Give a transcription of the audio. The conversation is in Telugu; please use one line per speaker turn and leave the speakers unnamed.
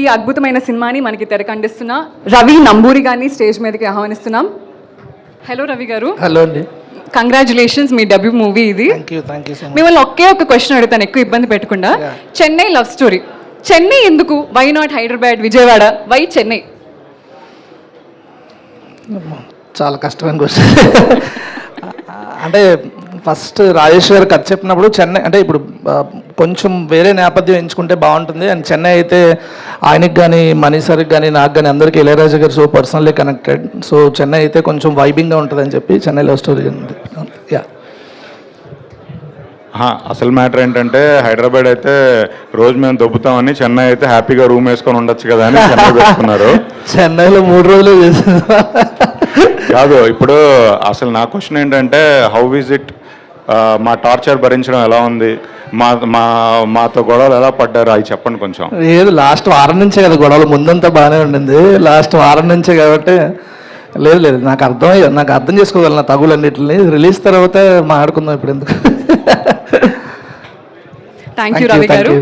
ఈ అద్భుతమైన సినిమాని మనకి తెరకండిస్తున్న రవి నంబూరి గారిని స్టేజ్ మీదకి ఆహ్వానిస్తున్నాం. హలో రవి గారు.
హలో అండి.
కంగ్రాచులేషన్స్, మీ డెబ్యూ మూవీ ఇది.
Thank you so much.
మిమ్మల్ని ఒకే ఒక క్వశ్చన్ అడుగుతాను, ఎక్కువ ఇబ్బంది పెట్టకుండా. చెన్నై లవ్ స్టోరీ, చెన్నై ఎందుకు? Why not Hyderabad, Vijayawada, why Chennai?
చాలా కష్టమైన క్వశ్చన్. అంటే ఫస్ట్ రాజేష్ గారు కథ చెప్పినప్పుడు చెన్నై అంటే ఇప్పుడు కొంచెం వేరే నేపథ్యం ఎంచుకుంటే బాగుంటుంది. అండ్ చెన్నై అయితే ఆయనకి కానీ మనీసర్కి కానీ నాకు కానీ అందరికీ ఇళయరాజా గారు so personally connected. So Chennai అయితే కొంచెం వైబింగ్గా ఉంటుందని చెప్పి చెన్నై లవ్ స్టోరీ ఉంది. యా,
అసలు మ్యాటర్ ఏంటంటే హైదరాబాద్ అయితే రోజు మేము దొబ్బుతామని, చెన్నై అయితే హ్యాపీగా రూమ్ వేసుకొని ఉండొచ్చు కదా అని చెన్నై పెట్టుకున్నారు.
చెన్నైలో 3 రోజులు చేసిన
కాదు. ఇప్పుడు అసలు నా క్వశ్చన్ ఏంటంటే, హౌ ఈజ్ ఇట్? మా టార్చర్ భరించడం ఎలా ఉంది? మాతో గొడవలు ఎలా పడ్డారు అవి చెప్పండి కొంచెం.
లేదు, లాస్ట్ వారం నుంచే కదా గొడవలు, ముందంతా బాగానే ఉండింది. లాస్ట్ వారం నుంచే కాబట్టి లేదు నాకు అర్థం చేసుకోగలను నా తగులన్నిటిని. రిలీజ్ తర్వాత మాట్లాడుకుందాం ఇప్పుడు ఎందుకు.
థ్యాంక్ యూ రవి గారు.